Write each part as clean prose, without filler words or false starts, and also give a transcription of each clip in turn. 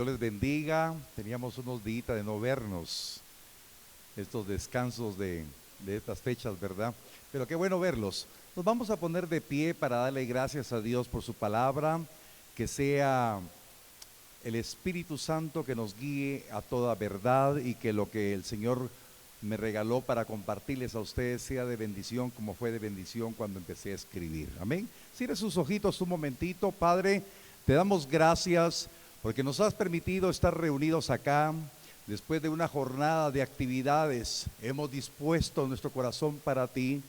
Dios les bendiga. Teníamos unos días de no vernos, estos descansos de estas fechas, ¿verdad? Pero qué bueno verlos. Nos vamos a poner de pie para darle gracias a Dios por su palabra, que sea el Espíritu Santo que nos guíe a toda verdad y que lo que el Señor me regaló para compartirles a ustedes sea de bendición como fue de bendición cuando empecé a escribir. Amén. Cierre sus ojitos un momentito. Padre, te damos gracias porque nos has permitido estar reunidos acá después de una jornada de actividades. Hemos dispuesto nuestro corazón para ti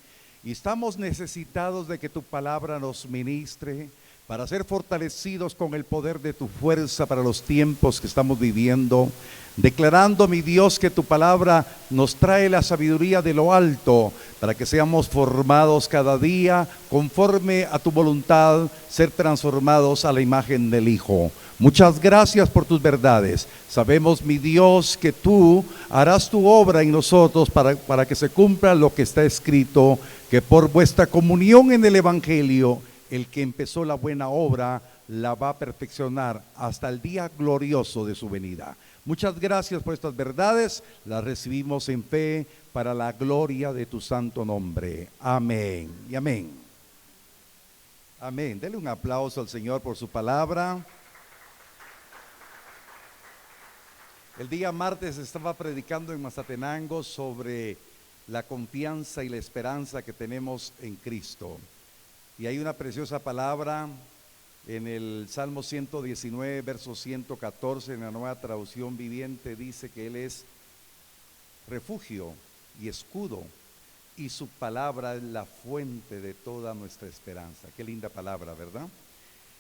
y estamos necesitados de que tu palabra nos ministre para ser fortalecidos con el poder de tu fuerza para los tiempos que estamos viviendo, declarando, mi Dios, que tu palabra nos trae la sabiduría de lo alto, para que seamos formados cada día conforme a tu voluntad, ser transformados a la imagen del Hijo. Muchas gracias por tus verdades. Sabemos, mi Dios, que tú harás tu obra en nosotros para que se cumpla lo que está escrito, que por vuestra comunión en el Evangelio, el que empezó la buena obra la va a perfeccionar hasta el día glorioso de su venida. Muchas gracias por estas verdades, las recibimos en fe para la gloria de tu santo nombre. Amén y amén. Amén. Dele un aplauso al Señor por su palabra. El día martes estaba predicando en Mazatenango sobre la confianza y la esperanza que tenemos en Cristo. Y hay una preciosa palabra en el Salmo 119, verso 114, en la Nueva Traducción Viviente, dice que Él es refugio y escudo, y su palabra es la fuente de toda nuestra esperanza. Qué linda palabra, ¿verdad?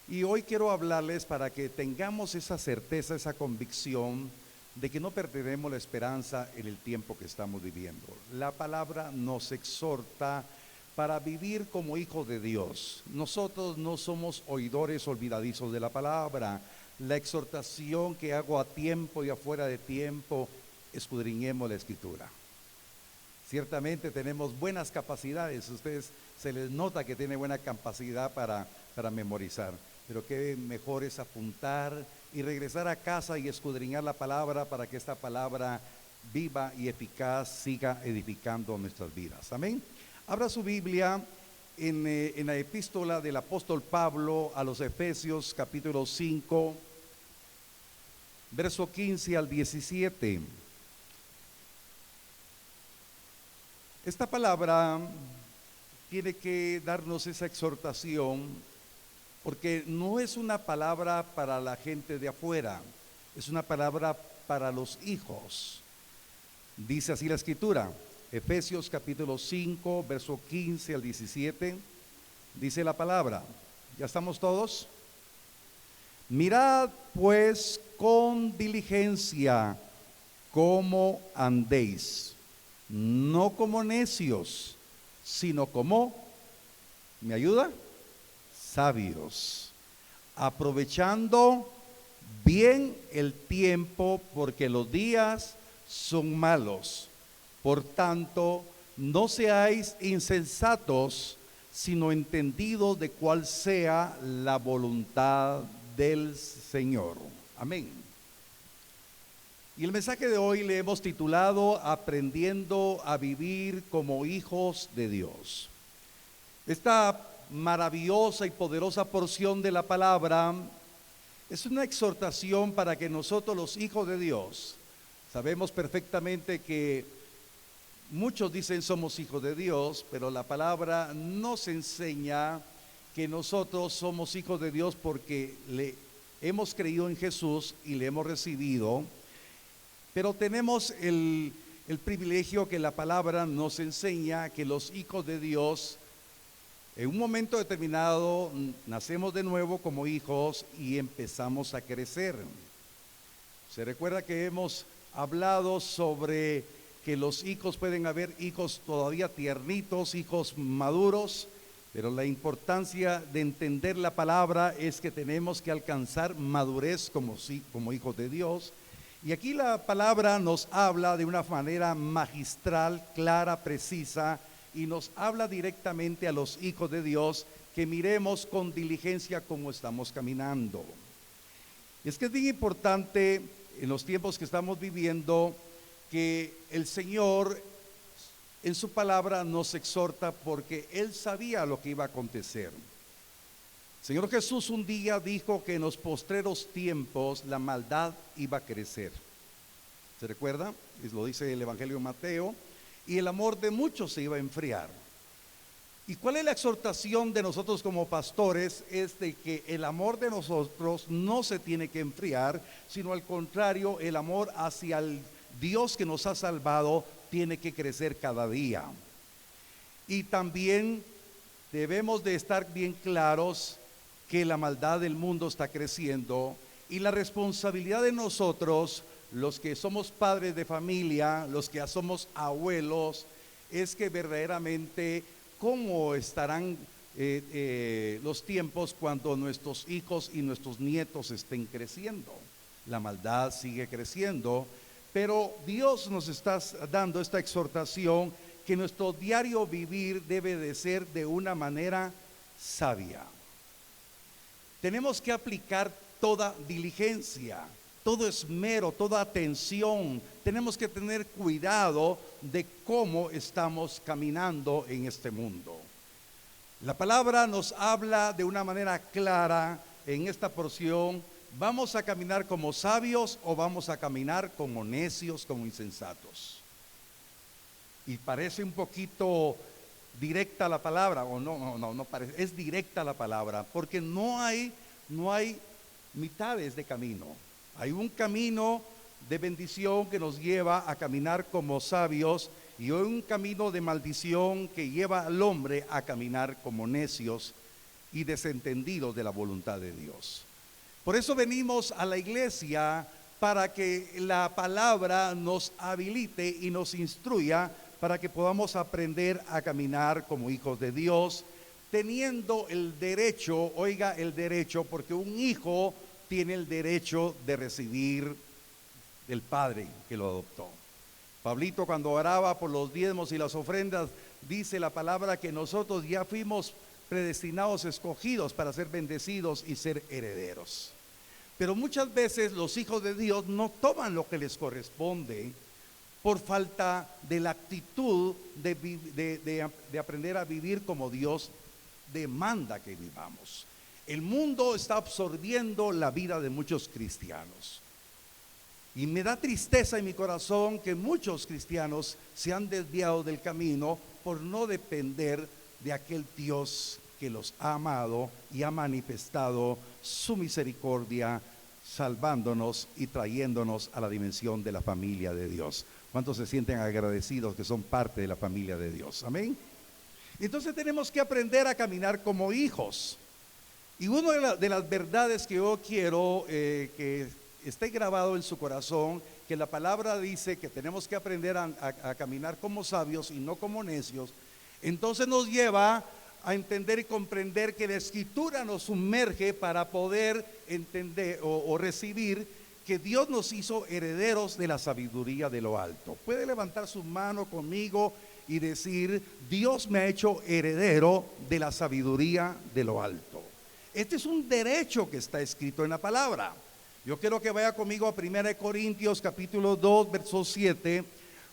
Y hoy quiero hablarles para que tengamos esa certeza, esa convicción de que no perdemos la esperanza en el tiempo que estamos viviendo. La palabra nos exhorta para vivir como hijos de Dios. Nosotros no somos oidores olvidadizos de la palabra. La exhortación que hago a tiempo y afuera de tiempo, escudriñemos la Escritura. Ciertamente tenemos buenas capacidades, a ustedes se les nota que tiene buena capacidad para memorizar, pero qué mejor es apuntar y regresar a casa y escudriñar la palabra para que esta palabra viva y eficaz siga edificando nuestras vidas. Amén. Abra su Biblia en la epístola del apóstol Pablo a los Efesios, capítulo 5, verso 15 al 17. Esta palabra tiene que darnos esa exhortación, porque no es una palabra para la gente de afuera, es una palabra para los hijos. Dice así la Escritura. Efesios capítulo 5, verso 15 al 17, dice la palabra. ¿Ya estamos todos? Mirad pues con diligencia cómo andéis, no como necios, sino como, ¿me ayuda? Sabios, aprovechando bien el tiempo, porque los días son malos. Por tanto, no seáis insensatos, sino entendidos de cuál sea la voluntad del Señor. Amén. Y el mensaje de hoy le hemos titulado Aprendiendo a vivir como hijos de Dios. Esta maravillosa y poderosa porción de la palabra es una exhortación para que nosotros, los hijos de Dios, sabemos perfectamente que muchos dicen somos hijos de Dios, pero la palabra nos enseña que nosotros somos hijos de Dios porque le hemos creído en Jesús y le hemos recibido, pero tenemos el privilegio que la palabra nos enseña que los hijos de Dios en un momento determinado nacemos de nuevo como hijos y empezamos a crecer. Se recuerda que hemos hablado sobre que los hijos pueden haber hijos todavía tiernitos, hijos maduros, pero la importancia de entender la palabra es que tenemos que alcanzar madurez como hijos de Dios. Y aquí la palabra nos habla de una manera magistral, clara, precisa, y nos habla directamente a los hijos de Dios que miremos con diligencia cómo estamos caminando. Es que es bien importante en los tiempos que estamos viviendo que el Señor en su palabra nos exhorta porque Él sabía lo que iba a acontecer. Señor Jesús un día dijo que en los postreros tiempos la maldad iba a crecer. ¿Se recuerda? Lo dice el Evangelio de Mateo. Y el amor de muchos se iba a enfriar. ¿Y cuál es la exhortación de nosotros como pastores? Es de que el amor de nosotros no se tiene que enfriar, sino al contrario, el amor hacia el Dios que nos ha salvado tiene que crecer cada día. Y también debemos de estar bien claros que la maldad del mundo está creciendo y la responsabilidad de nosotros, los que somos padres de familia, los que ya somos abuelos, es que verdaderamente cómo estarán los tiempos cuando nuestros hijos y nuestros nietos estén creciendo. La maldad sigue creciendo, pero Dios nos está dando esta exhortación que nuestro diario vivir debe de ser de una manera sabia. Tenemos que aplicar toda diligencia, todo esmero, toda atención. Tenemos que tener cuidado de cómo estamos caminando en este mundo. La palabra nos habla de una manera clara en esta porción. ¿Vamos a caminar como sabios o vamos a caminar como necios, como insensatos? Y parece un poquito directa la palabra, o no parece, es directa la palabra, porque no hay mitades de camino. Hay un camino de bendición que nos lleva a caminar como sabios y hay un camino de maldición que lleva al hombre a caminar como necios y desentendidos de la voluntad de Dios. Por eso venimos a la iglesia, para que la palabra nos habilite y nos instruya para que podamos aprender a caminar como hijos de Dios, teniendo el derecho, oiga el derecho, porque un hijo tiene el derecho de recibir del Padre que lo adoptó. Pablito, cuando oraba por los diezmos y las ofrendas, dice la palabra que nosotros ya fuimos predestinados, escogidos para ser bendecidos y ser herederos. Pero muchas veces los hijos de Dios no toman lo que les corresponde por falta de la actitud de aprender a vivir como Dios demanda que vivamos. El mundo está absorbiendo la vida de muchos cristianos. Y me da tristeza en mi corazón que muchos cristianos se han desviado del camino por no depender de aquel Dios que los ha amado y ha manifestado su misericordia, salvándonos y trayéndonos a la dimensión de la familia de Dios. ¿Cuántos se sienten agradecidos que son parte de la familia de Dios? Amén. Entonces tenemos que aprender a caminar como hijos. Y una de las verdades que yo quiero que esté grabado en su corazón, que la palabra dice que tenemos que aprender a caminar como sabios y no como necios, entonces nos lleva a entender y comprender que la Escritura nos sumerge para poder entender o recibir que Dios nos hizo herederos de la sabiduría de lo alto. Puede levantar su mano conmigo y decir: Dios me ha hecho heredero de la sabiduría de lo alto. Este es un derecho que está escrito en la palabra. Yo quiero que vaya conmigo a 1 Corintios capítulo 2 verso 7,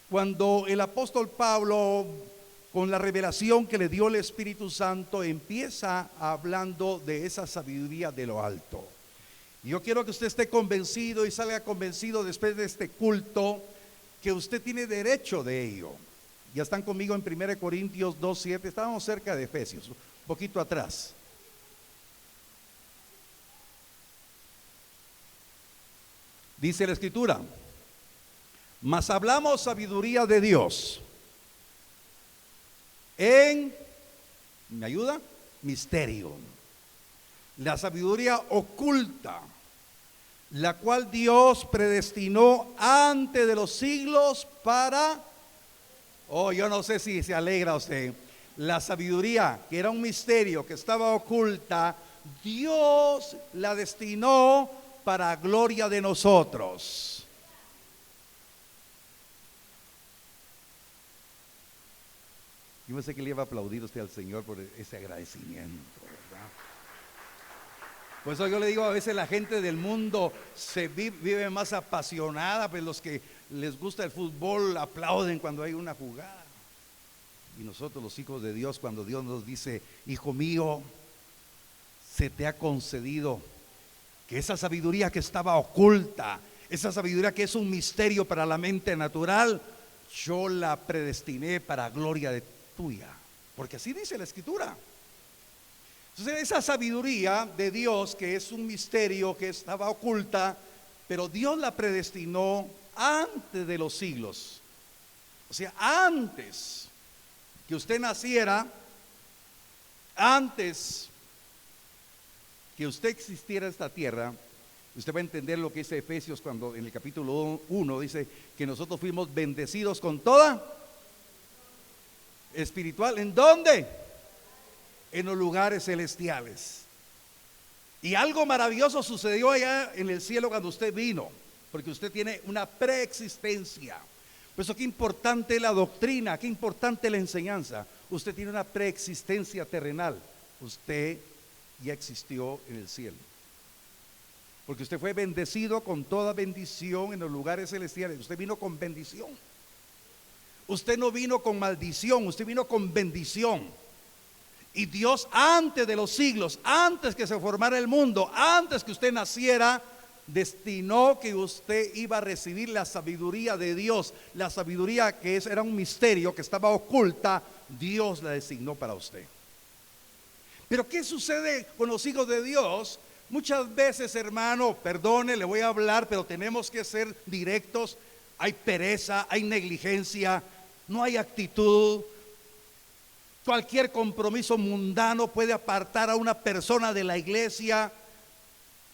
cuando el apóstol Pablo, con la revelación que le dio el Espíritu Santo, empieza hablando de esa sabiduría de lo alto. Y yo quiero que usted esté convencido y salga convencido después de este culto que usted tiene derecho de ello. Ya están conmigo en 1 Corintios 2:7. Estábamos cerca de Efesios, un poquito atrás. Dice la Escritura: mas hablamos sabiduría de Dios en, ¿me ayuda? Misterio. La sabiduría oculta, la cual Dios predestinó antes de los siglos para, yo no sé si se alegra usted, la sabiduría que era un misterio, que estaba oculta, Dios la destinó para gloria de nosotros. Yo pensé que le iba a aplaudir usted al Señor por ese agradecimiento, ¿verdad? Por eso yo le digo, a veces la gente del mundo vive más apasionada, pues los que les gusta el fútbol aplauden cuando hay una jugada. Y nosotros los hijos de Dios, cuando Dios nos dice, hijo mío, se te ha concedido que esa sabiduría que estaba oculta, esa sabiduría que es un misterio para la mente natural, yo la predestiné para gloria de tuya, porque así dice la Escritura. Entonces esa sabiduría de Dios, que es un misterio que estaba oculta, pero Dios la predestinó antes de los siglos. O sea, antes que usted naciera, antes que usted existiera en esta tierra, usted va a entender lo que dice Efesios cuando en el capítulo 1 dice que nosotros fuimos bendecidos con toda espiritual. ¿En dónde? En los lugares celestiales. Y algo maravilloso sucedió allá en el cielo cuando usted vino, porque usted tiene una preexistencia. Por eso qué importante la doctrina, qué importante la enseñanza. Usted tiene una preexistencia terrenal. Usted ya existió en el cielo, porque usted fue bendecido con toda bendición en los lugares celestiales. Usted vino con bendición. Usted no vino con maldición, usted vino con bendición. Y Dios, antes de los siglos, antes que se formara el mundo, antes que usted naciera, destinó que usted iba a recibir la sabiduría de Dios. La sabiduría que era un misterio que estaba oculta, Dios la designó para usted. Pero ¿qué sucede con los hijos de Dios? Muchas veces, hermano, perdone, le voy a hablar, pero tenemos que ser directos. Hay pereza, hay negligencia, no hay actitud. Cualquier compromiso mundano puede apartar a una persona de la iglesia.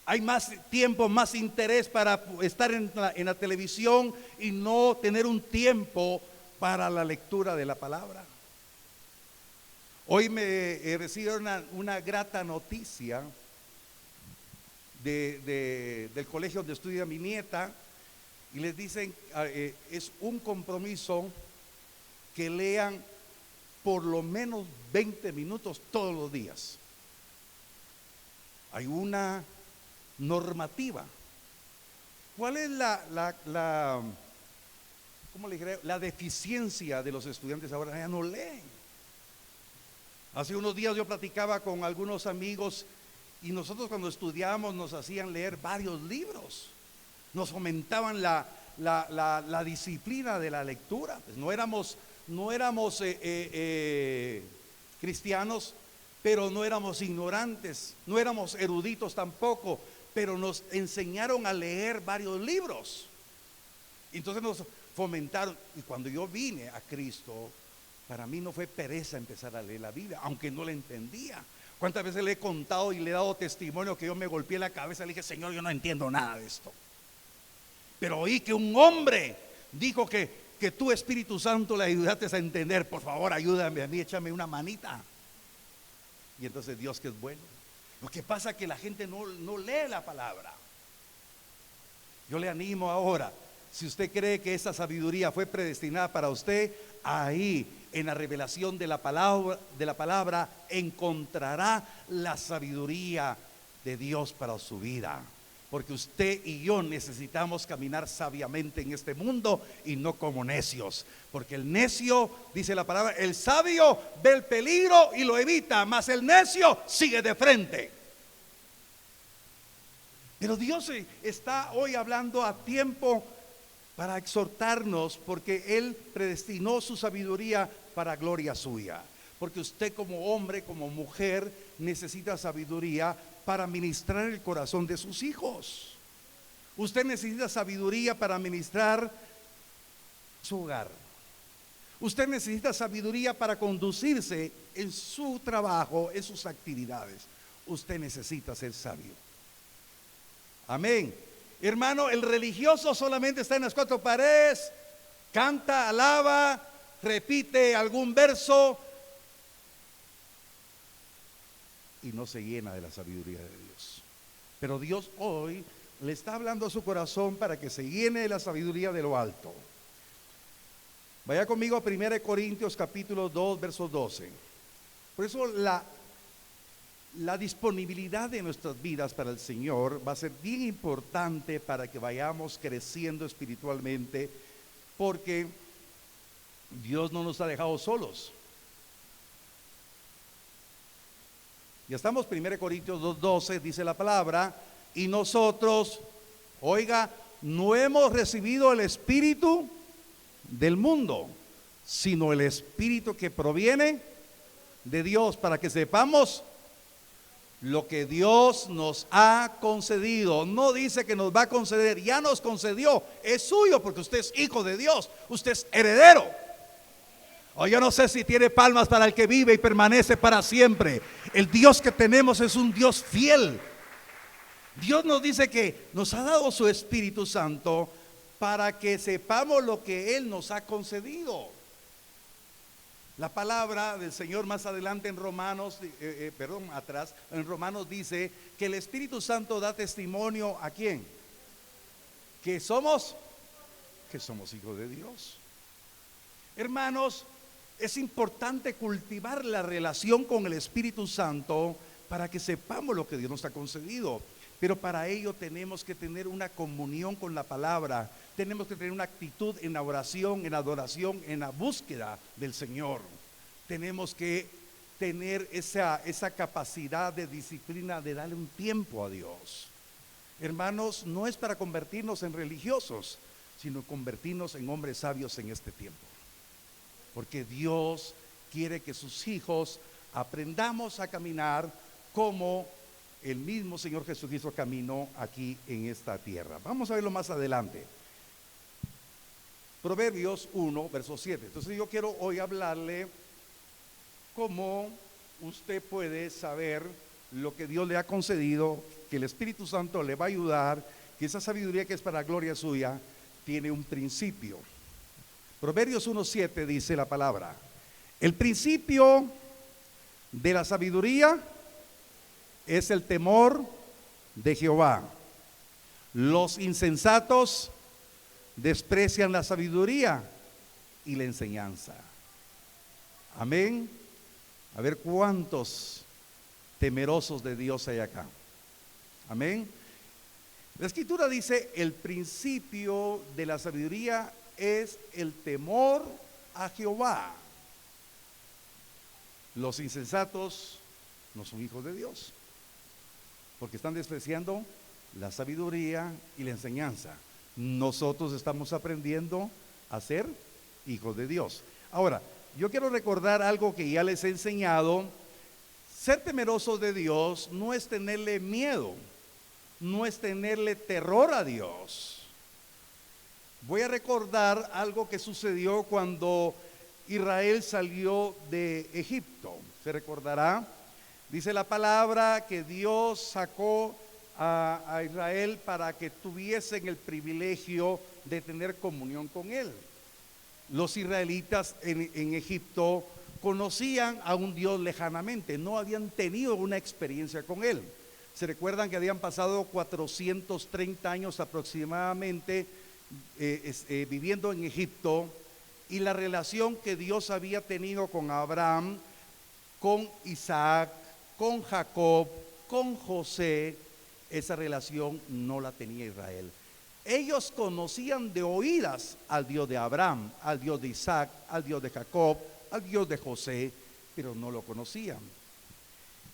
Hay más tiempo, más interés para estar en la televisión y no tener un tiempo para la lectura de la palabra. Hoy me recibí una grata noticia del colegio donde estudia mi nieta, y les dicen, es un compromiso que lean por lo menos 20 minutos todos los días. Hay una normativa. ¿Cuál es ¿cómo le diré? La deficiencia de los estudiantes ahora? Ya no leen. Hace unos días yo platicaba con algunos amigos, y nosotros cuando estudiábamos nos hacían leer varios libros, nos fomentaban la disciplina de la lectura. Pues no éramos cristianos, pero no éramos ignorantes, no éramos eruditos tampoco, pero nos enseñaron a leer varios libros. Entonces nos fomentaron, y cuando yo vine a Cristo, para mí no fue pereza empezar a leer la Biblia, aunque no la entendía. ¿Cuántas veces le he contado y le he dado testimonio que yo me golpeé la cabeza y le dije, Señor, yo no entiendo nada de esto? Pero oí que un hombre dijo que tú, Espíritu Santo, le ayudaste a entender. Por favor, ayúdame a mí, échame una manita. Y entonces Dios, que es bueno. Lo que pasa es que la gente no lee la palabra. Yo le animo ahora, si usted cree que esa sabiduría fue predestinada para usted, ahí en la revelación de la palabra encontrará la sabiduría de Dios para su vida. Porque usted y yo necesitamos caminar sabiamente en este mundo y no como necios. Porque el necio, dice la palabra, el sabio ve el peligro y lo evita, mas el necio sigue de frente. Pero Dios está hoy hablando a tiempo para exhortarnos, porque Él predestinó su sabiduría para gloria suya. Porque usted como hombre, como mujer, necesita sabiduría para ministrar el corazón de sus hijos. Usted necesita sabiduría para ministrar su hogar. Usted necesita sabiduría para conducirse en su trabajo, en sus actividades. Usted necesita ser sabio. Amén. Hermano, el religioso solamente está en las cuatro paredes, canta, alaba, repite algún verso y no se llena de la sabiduría de Dios. Pero Dios hoy le está hablando a su corazón para que se llene de la sabiduría de lo alto. Vaya conmigo a 1 Corintios capítulo 2, verso 12. Por eso la disponibilidad de nuestras vidas para el Señor va a ser bien importante para que vayamos creciendo espiritualmente, porque Dios no nos ha dejado solos. Ya estamos, 1 Corintios 2:12, dice la palabra, y nosotros, oiga, no hemos recibido el espíritu del mundo, sino el espíritu que proviene de Dios, para que sepamos lo que Dios nos ha concedido. No dice que nos va a conceder, ya nos concedió, es suyo porque usted es hijo de Dios, usted es heredero. O yo no sé si tiene palmas para el que vive y permanece para siempre. El Dios que tenemos es un Dios fiel. Dios nos dice que nos ha dado su Espíritu Santo para que sepamos lo que Él nos ha concedido. La palabra del Señor más adelante en Romanos, en Romanos dice que el Espíritu Santo da testimonio ¿a quién? Que somos hijos de Dios. Hermanos, es importante cultivar la relación con el Espíritu Santo para que sepamos lo que Dios nos ha concedido. Pero para ello tenemos que tener una comunión con la palabra, tenemos que tener una actitud en la oración, en la adoración, en la búsqueda del Señor. Tenemos que tener esa capacidad de disciplina, de darle un tiempo a Dios. Hermanos, no es para convertirnos en religiosos, sino convertirnos en hombres sabios en este tiempo. Porque Dios quiere que sus hijos aprendamos a caminar como el mismo Señor Jesucristo caminó aquí en esta tierra. Vamos a verlo más adelante. Proverbios 1, verso 7. Entonces yo quiero hoy hablarle cómo usted puede saber lo que Dios le ha concedido, que el Espíritu Santo le va a ayudar, que esa sabiduría que es para gloria suya tiene un principio. Proverbios 1:7 dice la palabra: el principio de la sabiduría es el temor de Jehová. Los insensatos desprecian la sabiduría y la enseñanza. Amén. A ver cuántos temerosos de Dios hay acá. Amén. La Escritura dice: el principio de la sabiduría es el temor a Jehová. Los insensatos no son hijos de Dios, porque están despreciando la sabiduría y la enseñanza. Nosotros estamos aprendiendo a ser hijos de Dios. Ahora, yo quiero recordar algo que ya les he enseñado. Ser temeroso de Dios no es tenerle miedo, no es tenerle terror a Dios. Voy a recordar algo que sucedió cuando Israel salió de Egipto. Se recordará, dice la palabra, que Dios sacó a Israel para que tuviesen el privilegio de tener comunión con Él. Los israelitas en Egipto conocían a un Dios lejanamente, no habían tenido una experiencia con Él. Se recuerdan que habían pasado 430 años aproximadamente viviendo en Egipto, y la relación que Dios había tenido con Abraham, con Isaac, con Jacob, con José, esa relación no la tenía Israel. Ellos conocían de oídas al Dios de Abraham, al Dios de Isaac, al Dios de Jacob, al Dios de José, pero no lo conocían.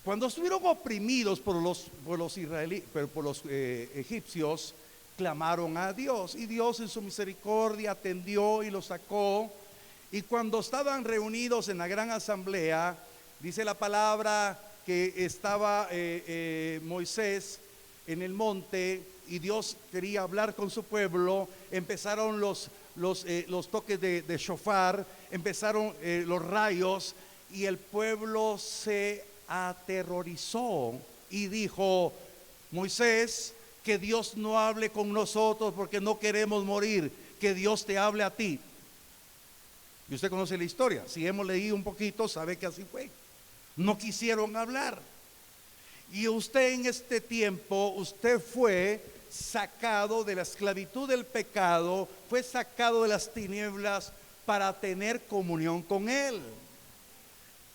Cuando estuvieron oprimidos por los egipcios, clamaron a Dios, y Dios en su misericordia atendió y los sacó. Y cuando estaban reunidos en la gran asamblea, dice la palabra que estaba Moisés en el monte y Dios quería hablar con su pueblo. Empezaron los toques de shofar, empezaron los rayos, y el pueblo se aterrorizó y dijo: Moisés, que Dios no hable con nosotros porque no queremos morir, que Dios te hable a ti. Y usted conoce la historia, si hemos leído un poquito sabe que así fue. No quisieron hablar. Y usted en este tiempo, usted fue sacado de la esclavitud del pecado, fue sacado de las tinieblas para tener comunión con Él.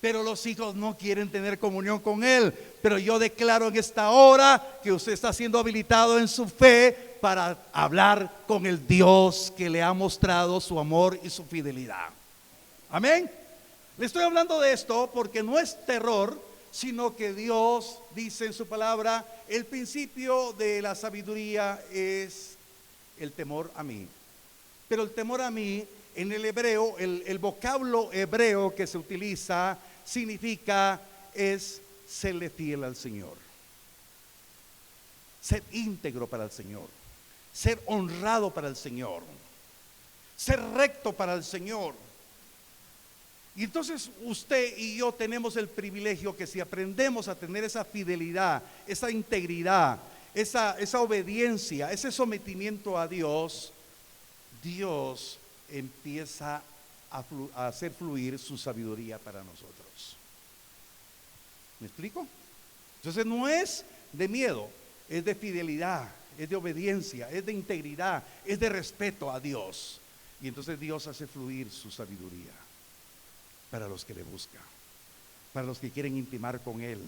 pero los hijos no quieren tener comunión con Él. Pero yo declaro en esta hora que usted está siendo habilitado en su fe para hablar con el Dios que le ha mostrado su amor y su fidelidad. Amén. Le estoy hablando de esto porque no es terror, sino que Dios dice en su palabra: el principio de la sabiduría es el temor a mí. Pero el temor a mí, en el hebreo, el vocablo hebreo que se utiliza significa es serle fiel al Señor, ser íntegro para el Señor, ser honrado para el Señor, ser recto para el Señor. Y entonces usted y yo tenemos el privilegio que si aprendemos a tener esa fidelidad, esa integridad, esa obediencia, ese sometimiento a Dios, Dios empieza a hacer fluir su sabiduría para nosotros. ¿Me explico? Entonces no es de miedo, es de fidelidad, es de obediencia, es de integridad, es de respeto a Dios. Y entonces Dios hace fluir su sabiduría para los que le buscan, para los que quieren intimar con Él.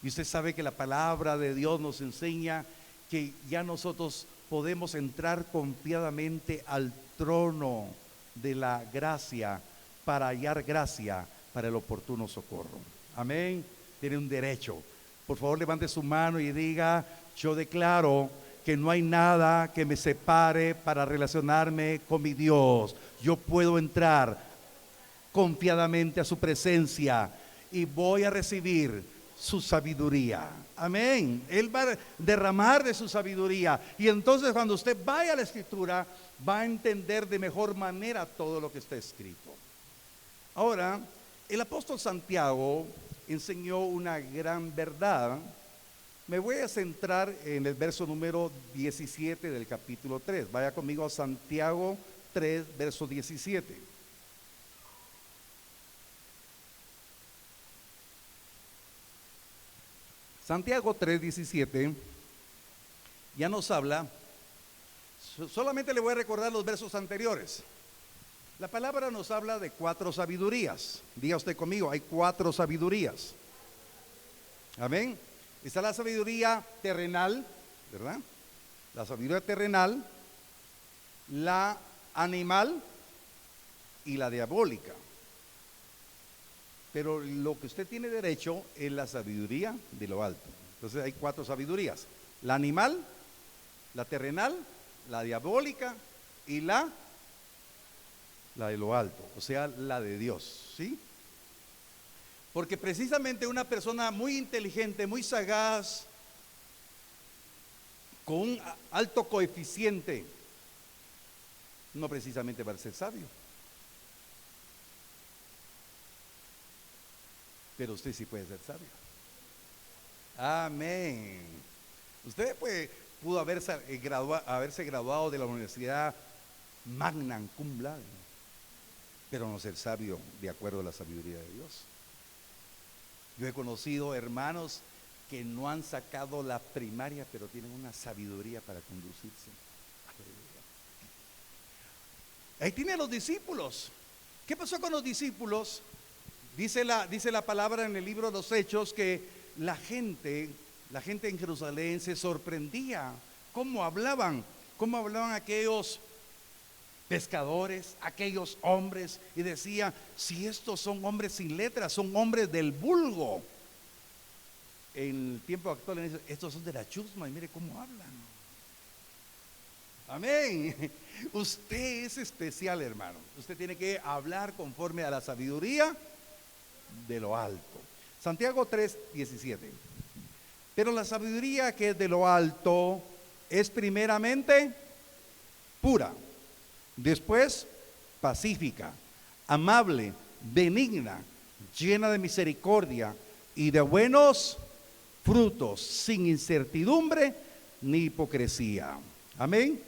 Y usted sabe que la palabra de Dios nos enseña que ya nosotros podemos entrar confiadamente al trono de la gracia para hallar gracia para el oportuno socorro. Amén. Tiene un derecho. Por favor, levante su mano y diga: yo declaro que no hay nada que me separe para relacionarme con mi Dios. Yo puedo entrar confiadamente a su presencia y voy a recibir su sabiduría. Amén. Él va a derramar de su sabiduría, y entonces cuando usted vaya a la escritura va a entender de mejor manera todo lo que está escrito. Ahora, el apóstol Santiago enseñó una gran verdad. Me voy a centrar en el verso número 17 del capítulo 3. Vaya conmigo a Santiago 3, verso 17. Santiago 3:17 ya nos habla, solamente le voy a recordar los versos anteriores. La palabra nos habla de 4 sabidurías. Diga usted conmigo, hay 4 sabidurías. Amén. Está la sabiduría terrenal, ¿verdad? La sabiduría terrenal, la animal y la diabólica. Pero lo que usted tiene derecho es la sabiduría de lo alto. Entonces hay 4 sabidurías: la animal, la terrenal, la diabólica y la de lo alto, o sea, la de Dios, ¿sí? Porque precisamente una persona muy inteligente, muy sagaz, con un alto coeficiente, no precisamente va a ser sabio. Pero usted sí puede ser sabio. Amén. Usted pudo haberse graduado de la universidad magna cum laude, pero no ser sabio de acuerdo a la sabiduría de Dios. Yo he conocido hermanos que no han sacado la primaria, pero tienen una sabiduría para conducirse. Ahí tiene a los discípulos. ¿Qué pasó con los discípulos? Dice la palabra en el libro de los Hechos que la gente en Jerusalén se sorprendía cómo hablaban aquellos pescadores, aquellos hombres, y decía: si estos son hombres sin letras, son hombres del vulgo. En el tiempo actual estos son de la chusma, y mire cómo hablan. Amén. Usted es especial, hermano. Usted tiene que hablar conforme a la sabiduría de lo alto. Santiago 3:17. Pero la sabiduría que es de lo alto es primeramente pura, después pacífica, amable, benigna, llena de misericordia y de buenos frutos, sin incertidumbre ni hipocresía. Amén.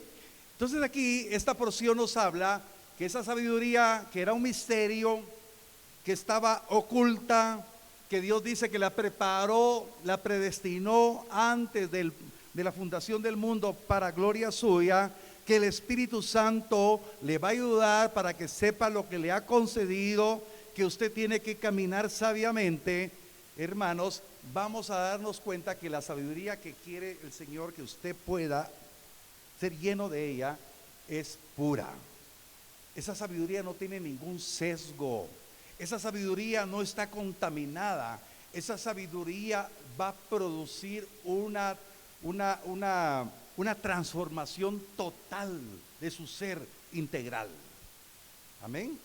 Entonces aquí esta porción nos habla que esa sabiduría, que era un misterio, que estaba oculta, que Dios dice que la preparó, la predestinó antes de la fundación del mundo para gloria suya, que el Espíritu Santo le va a ayudar para que sepa lo que le ha concedido, que usted tiene que caminar sabiamente, hermanos, vamos a darnos cuenta que la sabiduría que quiere el Señor que usted pueda ser lleno de ella es pura. Esa sabiduría no tiene ningún sesgo. Esa sabiduría no está contaminada. Esa sabiduría va a producir una transformación total de su ser integral. Amén.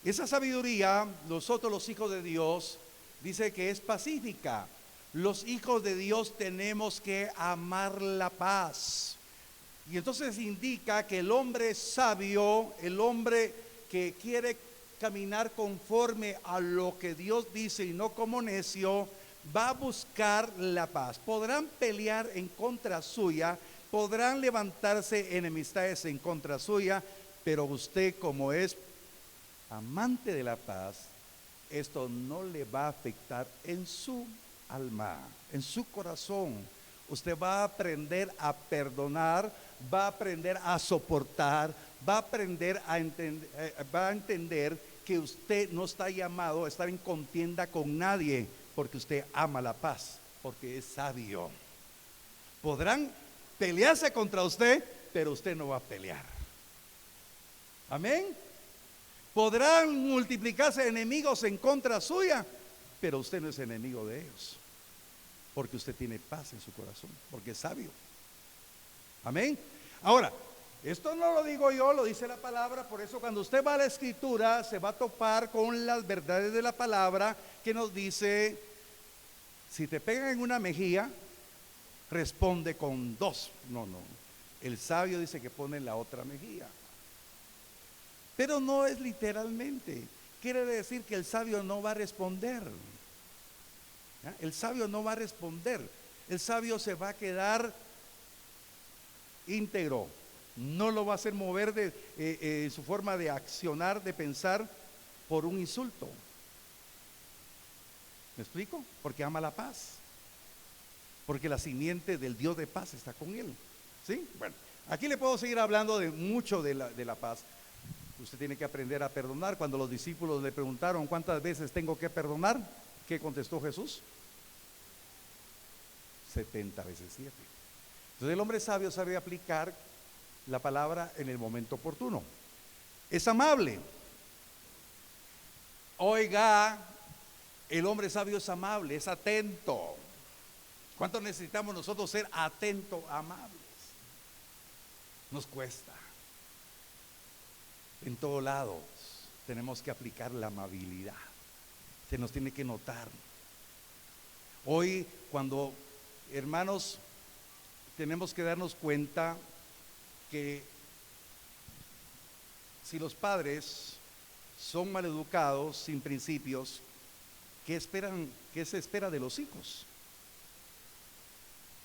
Esa sabiduría, nosotros los hijos de Dios, dice que es pacífica. Los hijos de Dios tenemos que amar la paz. Y entonces indica que el hombre sabio, el hombre que quiere caminar conforme a lo que Dios dice y no como necio, va a buscar la paz. Podrán pelear en contra suya, podrán levantarse enemistades en contra suya, pero usted, como es amante de la paz, esto no le va a afectar en su alma, en su corazón. Usted va a aprender a perdonar, va a aprender a soportar, va a aprender a entender que usted no está llamado a estar en contienda con nadie, porque usted ama la paz, porque es sabio. Podrán pelearse contra usted, pero usted no va a pelear. Amén. Podrán multiplicarse enemigos en contra suya, pero usted no es enemigo de ellos, porque usted tiene paz en su corazón, porque es sabio. Amén. Ahora, esto no lo digo yo, lo dice la palabra. Por eso cuando usted va a la escritura se va a topar con las verdades de la palabra, que nos dice: si te pegan en una mejilla, responde con dos. No, el sabio dice que pone en la otra mejilla, pero no es literalmente. Quiere decir que el sabio no va a responder. ¿Ya? El sabio no va a responder. El sabio se va a quedar íntegro. No lo va a hacer mover de su forma de accionar, de pensar, por un insulto. ¿Me explico? Porque ama la paz. Porque la simiente del Dios de paz está con él. ¿Sí? Bueno, aquí le puedo seguir hablando de mucho de la paz. Usted tiene que aprender a perdonar. Cuando los discípulos le preguntaron cuántas veces tengo que perdonar, ¿qué contestó Jesús? 70 veces 7. Entonces el hombre sabio sabe aplicar la palabra en el momento oportuno. Es amable. Oiga, el hombre sabio es amable, es atento. ¿Cuánto necesitamos nosotros ser atentos, amables? Nos cuesta. En todos lados tenemos que aplicar la amabilidad. Se nos tiene que notar. Hoy, cuando, hermanos, tenemos que darnos cuenta que si los padres son maleducados, sin principios, ¿qué se espera de los hijos?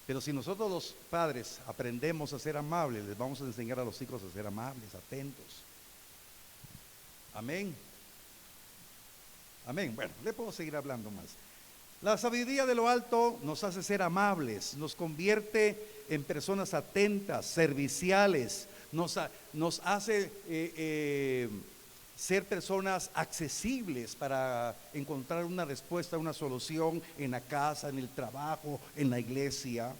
Pero si nosotros los padres aprendemos a ser amables, les vamos a enseñar a los hijos a ser amables, atentos. Amén. Amén. Bueno, le puedo seguir hablando más. La sabiduría de lo alto nos hace ser amables, nos convierte en personas atentas, serviciales, nos hace ser personas accesibles para encontrar una respuesta, una solución en la casa, en el trabajo, en la iglesia.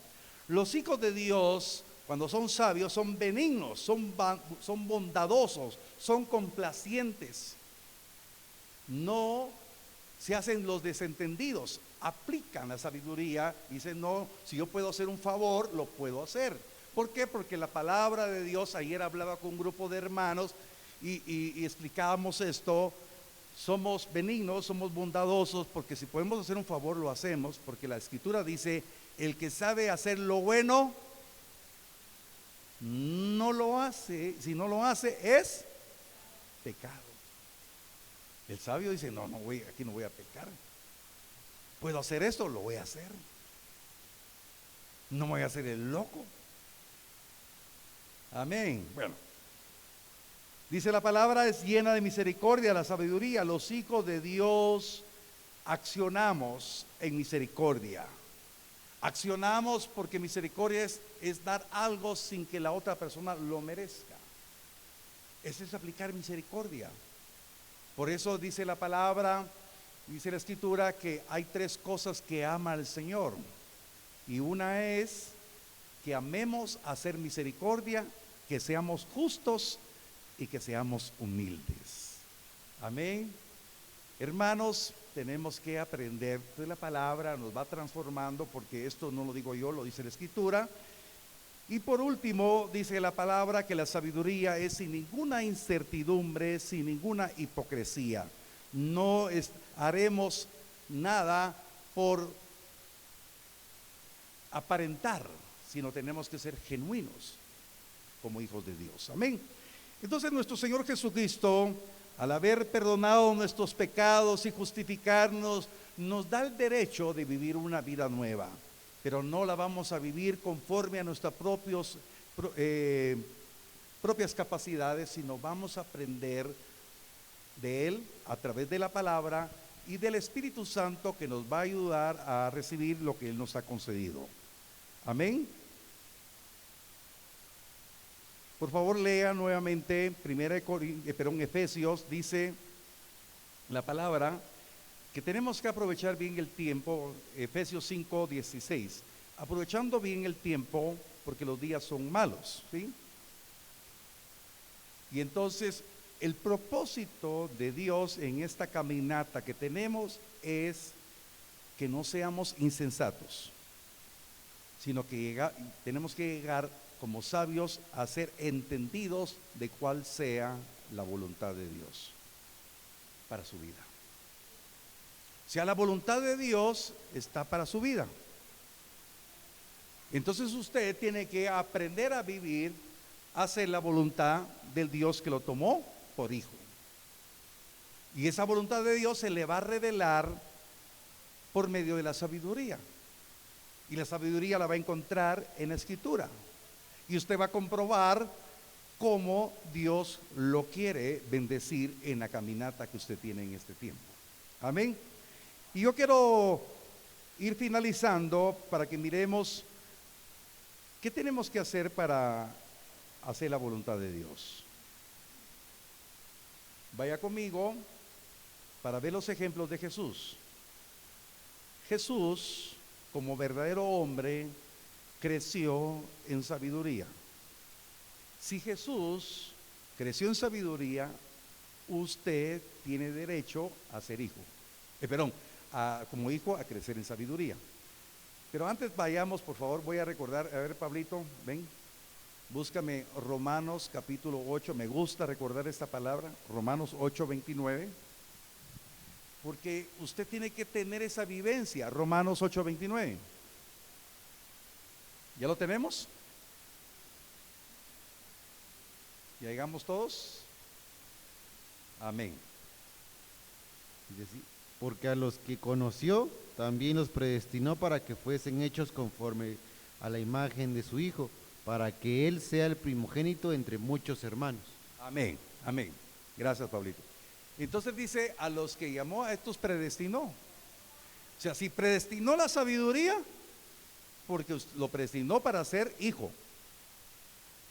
Los hijos de Dios, cuando son sabios, son benignos, son bondadosos, son complacientes. No se hacen los desentendidos, aplican la sabiduría, dicen: no, si yo puedo hacer un favor, lo puedo hacer. ¿Por qué? Porque la palabra de Dios, ayer hablaba con un grupo de hermanos y explicábamos esto: somos benignos, somos bondadosos, porque si podemos hacer un favor, lo hacemos, porque la escritura dice: el que sabe hacer lo bueno, no lo hace, si no lo hace, es pecado. El sabio dice: no, aquí no voy a pecar. Puedo hacer esto, lo voy a hacer. No voy a hacer el loco. Amén. Bueno, dice la palabra: es llena de misericordia la sabiduría. Los hijos de Dios accionamos en misericordia. Accionamos porque misericordia es dar algo sin que la otra persona lo merezca. Eso es aplicar misericordia. Por eso dice la palabra, dice la escritura, que hay tres cosas que ama el Señor. Y una es que amemos hacer misericordia, que seamos justos y que seamos humildes. Amén. Hermanos, tenemos que aprender de la palabra, nos va transformando, porque esto no lo digo yo, lo dice la escritura. Y por último, dice la palabra que la sabiduría es sin ninguna incertidumbre, sin ninguna hipocresía. No haremos nada por aparentar, sino tenemos que ser genuinos como hijos de Dios. Amén. Entonces nuestro Señor Jesucristo, al haber perdonado nuestros pecados y justificarnos, nos da el derecho de vivir una vida nueva, pero no la vamos a vivir conforme a nuestras propias capacidades, sino vamos a aprender de Él a través de la palabra y del Espíritu Santo, que nos va a ayudar a recibir lo que Él nos ha concedido. Amén. Por favor, lea nuevamente Efesios. Dice la palabra que tenemos que aprovechar bien el tiempo. Efesios 5:16. Aprovechando bien el tiempo, porque los días son malos, ¿sí? Y entonces el propósito de Dios en esta caminata que tenemos es que no seamos insensatos, sino que tenemos que llegar como sabios a ser entendidos de cuál sea la voluntad de Dios para su vida. O sea, la voluntad de Dios está para su vida. Entonces usted tiene que aprender a vivir, a hacer la voluntad del Dios que lo tomó por hijo. Y esa voluntad de Dios se le va a revelar por medio de la sabiduría. Y la sabiduría la va a encontrar en la escritura. Y usted va a comprobar cómo Dios lo quiere bendecir en la caminata que usted tiene en este tiempo. Amén. Y yo quiero ir finalizando para que miremos qué tenemos que hacer para hacer la voluntad de Dios. Vaya conmigo para ver los ejemplos de Jesús. Jesús, como verdadero hombre, creció en sabiduría. Si Jesús creció en sabiduría, usted tiene derecho a ser hijo. Como hijo, a crecer en sabiduría. Pero antes vayamos, por favor, voy a recordar, a ver, Pablito, ven, búscame Romanos capítulo 8, me gusta recordar esta palabra, Romanos 8:29, porque usted tiene que tener esa vivencia. Romanos 8:29. ¿Ya lo tenemos? ¿Ya llegamos todos? Amén. Porque a los que conoció, también los predestinó para que fuesen hechos conforme a la imagen de su Hijo, para que Él sea el primogénito entre muchos hermanos. Amén, amén. Gracias, Pablito. Entonces dice, a los que llamó, a estos predestinó. O sea, si predestinó la sabiduría, porque lo predestinó para ser hijo,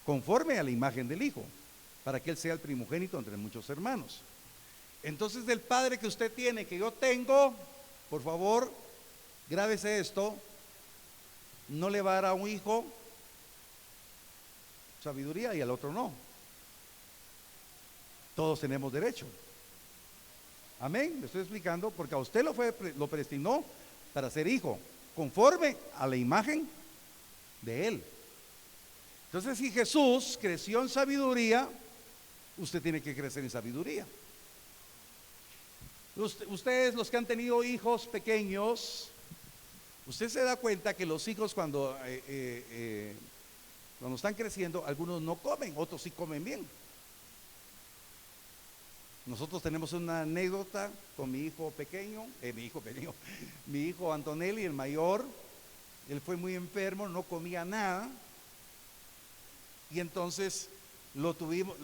conforme a la imagen del Hijo, para que Él sea el primogénito entre muchos hermanos. Entonces, del Padre que usted tiene, que yo tengo, por favor, grábese esto, no le va a dar a un hijo sabiduría y al otro no. Todos tenemos derecho. Amén, le estoy explicando, porque a usted lo predestinó para ser hijo, conforme a la imagen de Él. Entonces, si Jesús creció en sabiduría, usted tiene que crecer en sabiduría. Ustedes, los que han tenido hijos pequeños, usted se da cuenta que los hijos cuando están creciendo, algunos no comen, otros sí comen bien. Nosotros tenemos una anécdota con mi hijo pequeño, mi hijo Antonelli, el mayor. Él fue muy enfermo, no comía nada, y entonces lo teníamos,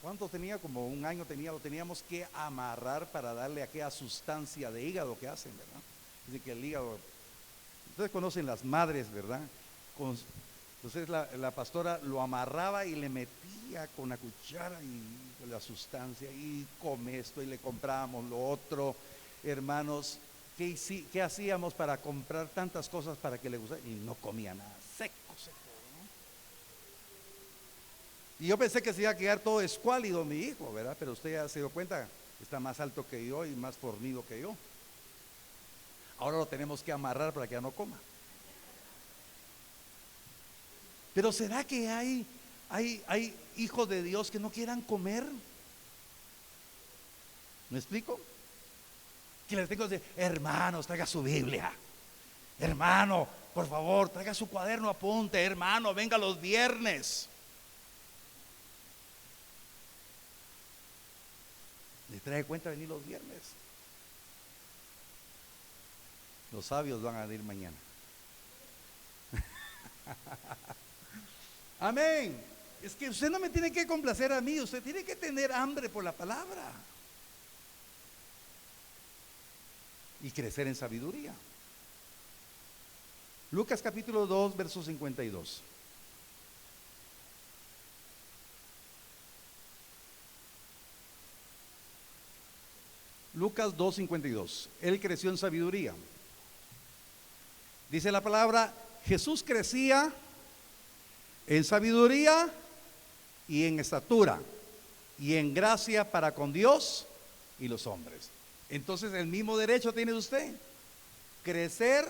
¿cuánto tenía? Como un año tenía, lo teníamos que amarrar para darle aquella sustancia de hígado que hacen, ¿verdad? Así que el hígado, ustedes conocen las madres, ¿verdad? Entonces la pastora lo amarraba y le metía ya con la cuchara y con la sustancia, y come esto y le comprábamos lo otro. Hermanos, ¿qué hacíamos para comprar tantas cosas para que le gustara? Y no comía nada, seco, ¿no? Y yo pensé que se iba a quedar todo escuálido mi hijo, ¿verdad? Pero usted ya se dio cuenta, está más alto que yo y más fornido que yo. Ahora lo tenemos que amarrar para que ya no coma. Pero ¿será que hay hijos de Dios que no quieran comer? ¿Me explico? Que les tengo que decir, hermanos, traiga su Biblia. Hermano, por favor, traiga su cuaderno, apunte. Hermano, venga los viernes. ¿Le trae cuenta venir los viernes? Los sabios van a venir mañana. Amén. Es que usted no me tiene que complacer a mí, usted tiene que tener hambre por la palabra y crecer en sabiduría. Lucas capítulo 2, verso 52. Lucas 2:52. Él creció en sabiduría. Dice la palabra, Jesús crecía en sabiduría y en estatura y en gracia para con Dios y los hombres. Entonces el mismo derecho tiene usted, crecer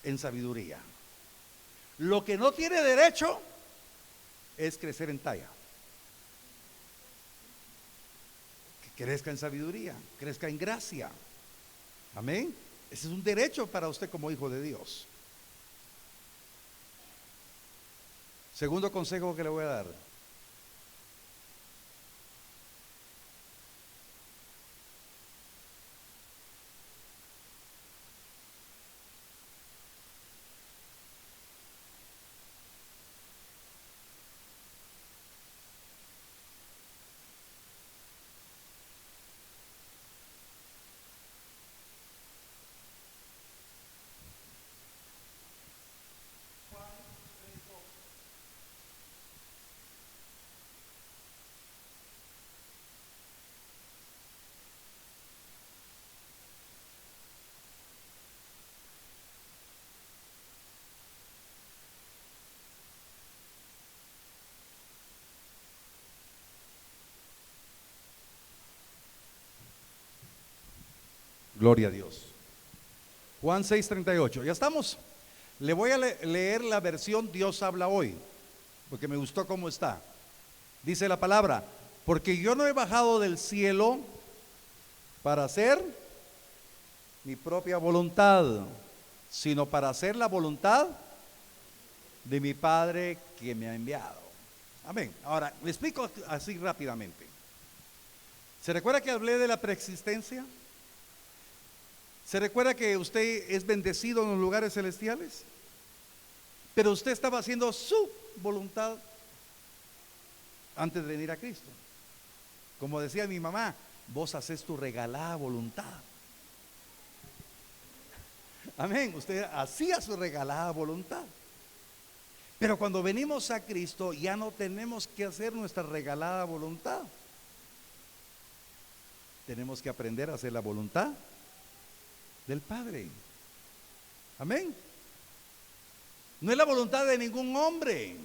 en sabiduría. Lo que no tiene derecho es crecer en talla. Que crezca en sabiduría, crezca en gracia. Amén. Ese es un derecho para usted como hijo de Dios. Segundo consejo que le voy a dar. Gloria a Dios. Juan 6:38. Ya estamos. Le voy a leer la versión Dios habla hoy, porque me gustó cómo está. Dice la palabra, porque yo no he bajado del cielo para hacer mi propia voluntad, sino para hacer la voluntad de mi Padre que me ha enviado. Amén. Ahora, le explico así rápidamente. ¿Se recuerda que hablé de la preexistencia? ¿Se recuerda que usted es bendecido en los lugares celestiales? Pero usted estaba haciendo su voluntad antes de venir a Cristo. Como decía mi mamá, vos haces tu regalada voluntad. Amén, usted hacía su regalada voluntad. Pero cuando venimos a Cristo ya no tenemos que hacer nuestra regalada voluntad. Tenemos que aprender a hacer la voluntad del Padre. Amén. No es la voluntad de ningún hombre.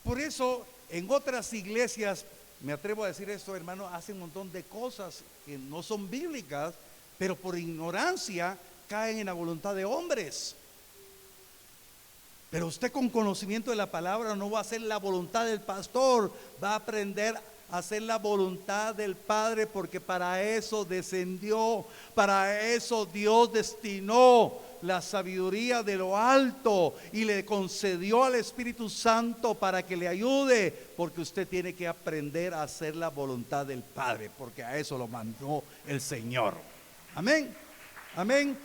Por eso en otras iglesias, me atrevo a decir esto, hermano, hacen un montón de cosas que no son bíblicas, pero por ignorancia caen en la voluntad de hombres. Pero usted con conocimiento de la palabra no va a hacer la voluntad del pastor, va a aprender a hacer la voluntad del Padre, porque para eso descendió, para eso Dios destinó la sabiduría de lo alto y le concedió al Espíritu Santo para que le ayude, porque usted tiene que aprender a hacer la voluntad del Padre, porque a eso lo mandó el Señor. Amén, amén.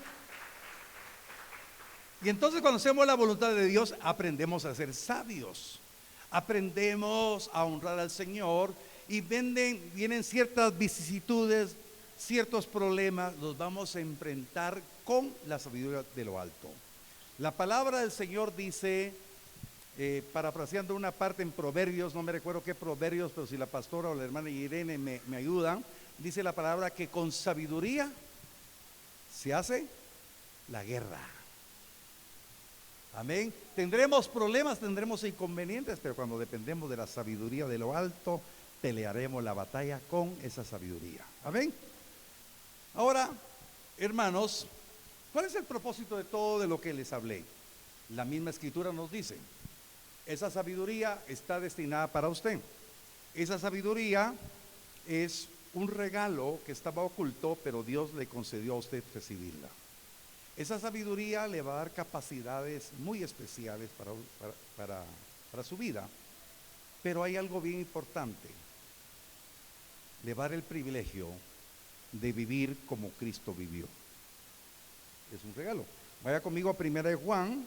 Y entonces cuando hacemos la voluntad de Dios, aprendemos a ser sabios, aprendemos a honrar al Señor, y vienen ciertas vicisitudes, ciertos problemas, los vamos a enfrentar con la sabiduría de lo alto. La palabra del Señor dice parafraseando una parte en Proverbios, no me recuerdo qué Proverbios, pero si la pastora o la hermana Irene me ayudan, dice la palabra que con sabiduría se hace la guerra. Amén. Tendremos problemas, tendremos inconvenientes, pero cuando dependemos de la sabiduría de lo alto, pelearemos la batalla con esa sabiduría. Amén. Ahora, hermanos, ¿cuál es el propósito de todo de lo que les hablé? La misma escritura nos dice, esa sabiduría está destinada para usted. Esa sabiduría es un regalo que estaba oculto, pero Dios le concedió a usted recibirla. Esa sabiduría le va a dar capacidades muy especiales para su vida. Pero hay algo bien importante. Le va a dar el privilegio de vivir como Cristo vivió. Es un regalo. Vaya conmigo a 1 Juan,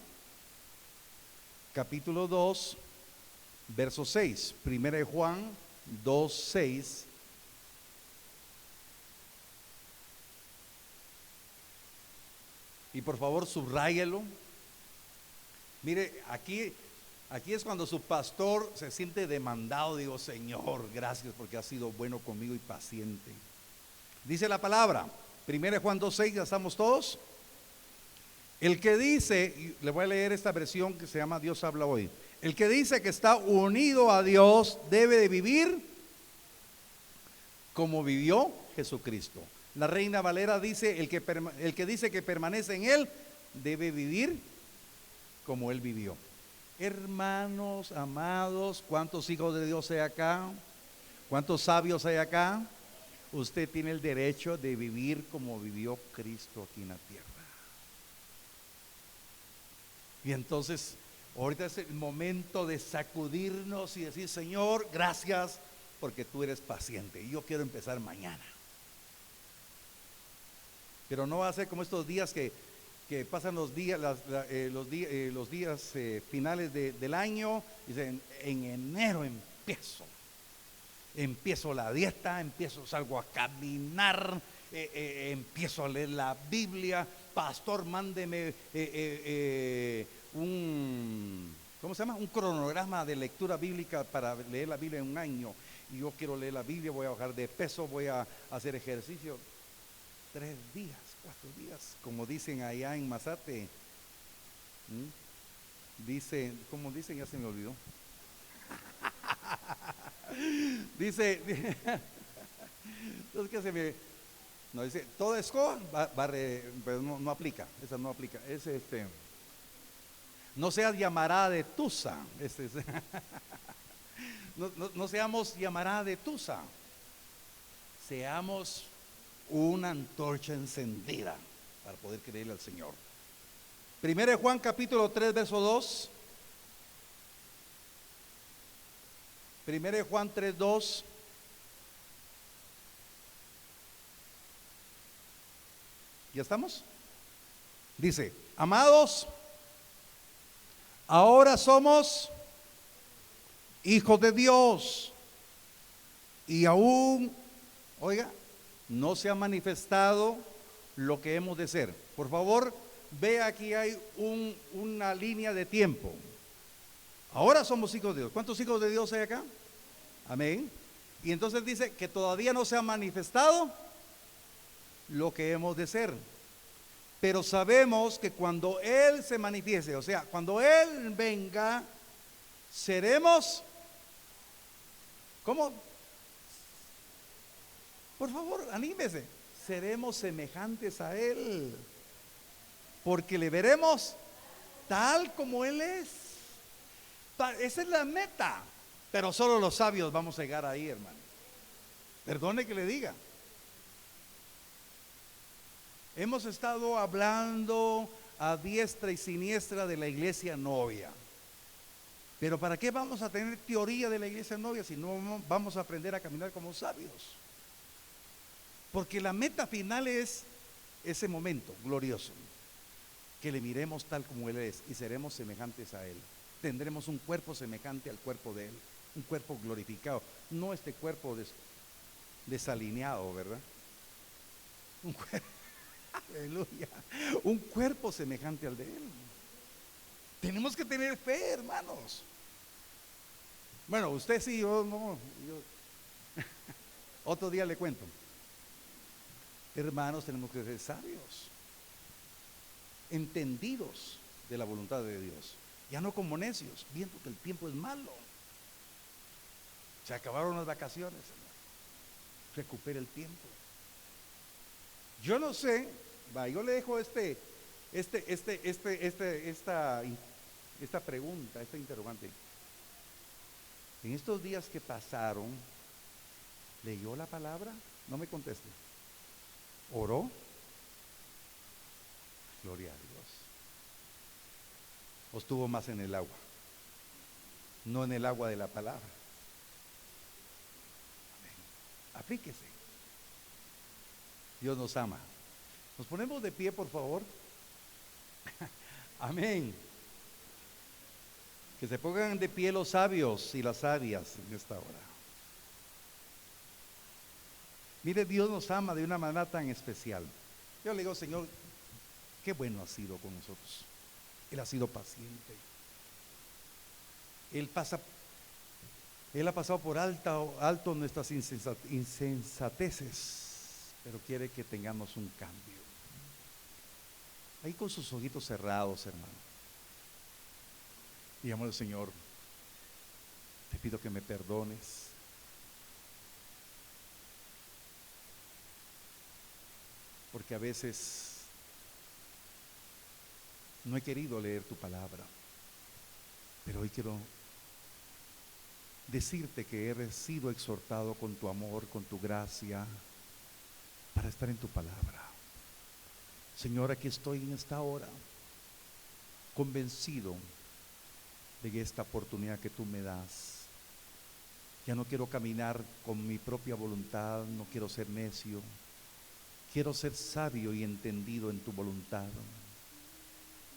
capítulo 2, verso 6. 1 Juan 2, 6. Y por favor subráyelo. Mire, aquí es cuando su pastor se siente demandado. Digo, Señor, gracias porque has sido bueno conmigo y paciente. Dice la palabra, 1 Juan 2:6, ya estamos todos. El que dice, le voy a leer esta versión que se llama Dios habla hoy. El que dice que está unido a Dios debe de vivir como vivió Jesucristo. La Reina Valera dice, el que dice que permanece en Él debe vivir como Él vivió. Hermanos, amados, ¿cuántos hijos de Dios hay acá? ¿Cuántos sabios hay acá? Usted tiene el derecho de vivir como vivió Cristo aquí en la tierra. Y entonces, ahorita es el momento de sacudirnos y decir, Señor, gracias porque tú eres paciente y yo quiero empezar mañana. Pero no va a ser como estos días que pasan los días, los días finales del año. Dicen, en enero empiezo la dieta, salgo a caminar, empiezo a leer la Biblia. Pastor, mándeme ¿cómo se llama? Un cronograma de lectura bíblica para leer la Biblia en un año. Y yo quiero leer la Biblia, voy a bajar de peso, voy a hacer ejercicio. 3 días, 4 días, como dicen allá en Mazate. Dicen, ¿cómo dicen? Ya se me olvidó. Dice, entonces que se me, no dice, toda escoba pero no aplica, esa no aplica, no seas llamarada de tusa, no seamos llamarada de tusa, seamos una antorcha encendida para poder creerle al Señor. 1 Juan capítulo 3 verso 2. 1 Juan 3, 2. ¿Ya estamos? Dice, amados, ahora somos hijos de Dios y aún, oiga, no se ha manifestado lo que hemos de ser. Por favor, ve aquí hay una línea de tiempo. Ahora somos hijos de Dios. ¿Cuántos hijos de Dios hay acá? Amén. Y entonces dice que todavía no se ha manifestado lo que hemos de ser. Pero sabemos que cuando Él se manifieste, o sea, cuando Él venga, seremos, ¿cómo? Por favor, anímese. Seremos semejantes a Él, porque le veremos tal como Él es. Esa es la meta. Pero solo los sabios vamos a llegar ahí, hermano. Perdone que le diga. Hemos estado hablando a diestra y siniestra de la iglesia novia. Pero ¿para qué vamos a tener teoría de la iglesia novia si no vamos a aprender a caminar como sabios? Porque la meta final es ese momento glorioso, que le miremos tal como Él es y seremos semejantes a Él. Tendremos un cuerpo semejante al cuerpo de Él, un cuerpo glorificado, no este cuerpo desalineado, ¿verdad? Un cuerpo, aleluya, un cuerpo semejante al de Él. Tenemos que tener fe, hermanos. Bueno, usted sí, yo no. Otro día le cuento. Hermanos, tenemos que ser sabios, entendidos de la voluntad de Dios. Ya no como necios, viendo que el tiempo es malo. Se acabaron las vacaciones, hermano. Recupere el tiempo. Yo no sé, yo le dejo esta pregunta, esta interrogante. En estos días que pasaron, ¿leyó la palabra? No me conteste. ¿Oró? Gloria a Dios. ¿O estuvo más en el agua? No en el agua de la palabra. Amén. Aplíquese. Dios nos ama. Nos ponemos de pie, por favor. Amén. Que se pongan de pie los sabios y las sabias en esta hora. Mire, Dios nos ama de una manera tan especial. Yo le digo, Señor, qué bueno ha sido con nosotros. Él ha sido paciente. Él ha pasado por alto nuestras insensateces, pero quiere que tengamos un cambio. Ahí con sus ojitos cerrados, hermano. Digámosle, Señor, te pido que me perdones. Porque a veces no he querido leer tu palabra, pero hoy quiero decirte que he sido exhortado con tu amor, con tu gracia, para estar en tu palabra. Señor, aquí estoy en esta hora, convencido de esta oportunidad que tú me das. Ya no quiero caminar con mi propia voluntad, no quiero ser necio, quiero ser sabio y entendido en tu voluntad.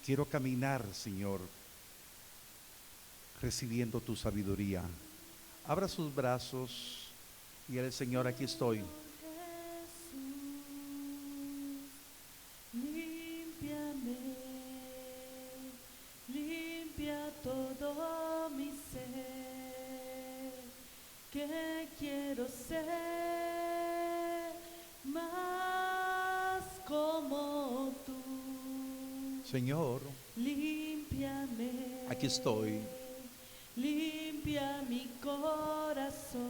Quiero caminar, Señor, recibiendo tu sabiduría. Abra sus brazos y el Señor, aquí estoy. Límpiame, limpia todo mi ser, que quiero ser más como tú. Señor, Límpiame, aquí estoy. limpia mi corazón,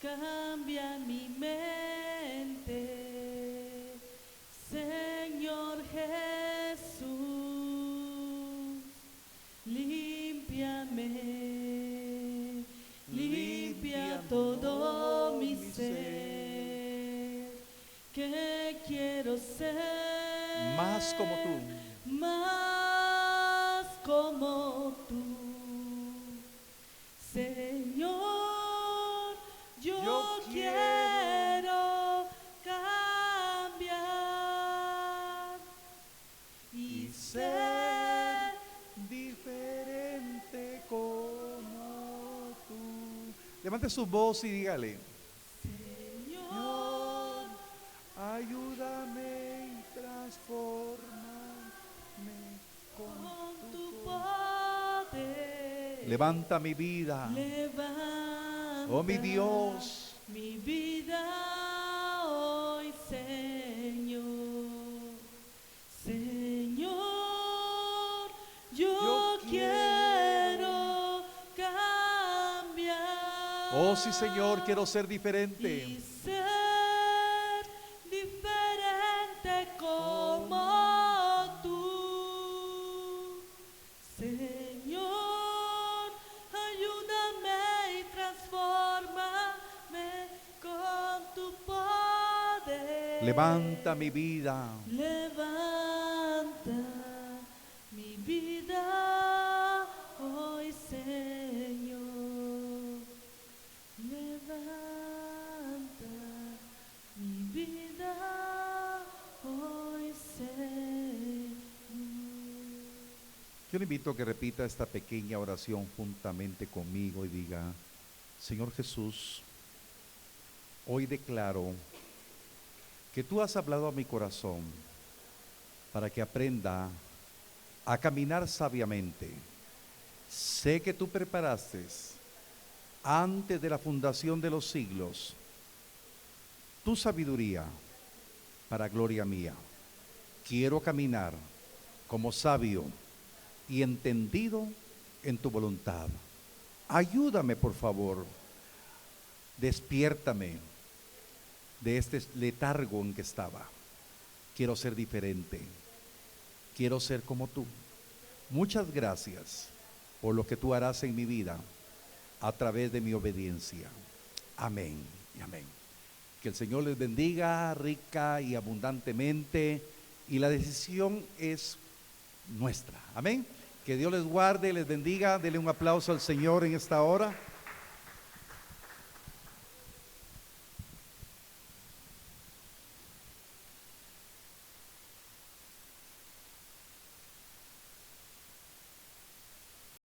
cambia mi mente, Señor Jesús, límpiame, limpia todo mi ser, que quiero ser Más como tú. más como tú, Señor. Yo quiero cambiar y ser diferente como tú. Levante su voz y dígale, Señor, ayúdame y transfórmame con tu poder. Levanta mi vida, Levanta, oh mi Dios, mi vida hoy, Señor. Señor, yo quiero cambiar. oh sí Señor, quiero ser Y diferente. ser diferente como tú, Señor. Ayúdame y transfórmame con tu poder. Levanta mi vida, Levanta mi vida hoy, Señor. Levanta mi vida hoy, Señor. yo le invito a que repita esta pequeña oración juntamente conmigo y diga, Señor Jesús, hoy declaro que tú has hablado a mi corazón para que aprenda a caminar sabiamente. Sé que tú preparaste antes de la fundación de los siglos tu sabiduría para gloria mía. Quiero caminar como sabio y entendido en tu voluntad. Ayúdame, por favor. Despiértame de este letargo en que estaba. Quiero ser diferente. Quiero ser como tú. Muchas gracias por lo que tú harás en mi vida a través de mi obediencia. Amén y amén. Que el Señor les bendiga rica y abundantemente, y la decisión es nuestra. Amén. Que Dios les guarde, les bendiga. Denle un aplauso al Señor en esta hora.